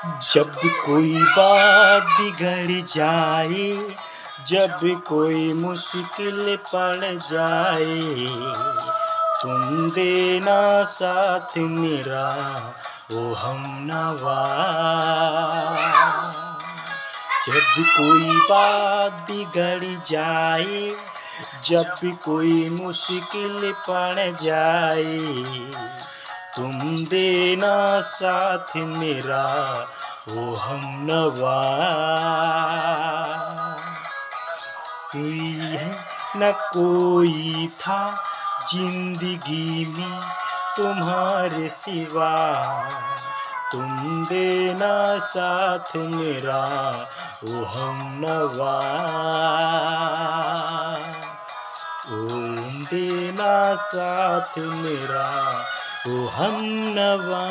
जब कोई बात बिगड़ जाए, जब कोई मुश्किल पड़ जाए, तुम देना साथ मेरा ओ हमनवा। जब कोई बात बिगड़ जाए, जब कोई मुश्किल पड़ जाए, तुम देना साथ मेरा ओ हमनवा। कोई है न कोई था जिंदगी में तुम्हारे सिवा, तुम देना साथ मेरा ओ हमनवा। तुम देना साथ मेरा ओ हमनवा।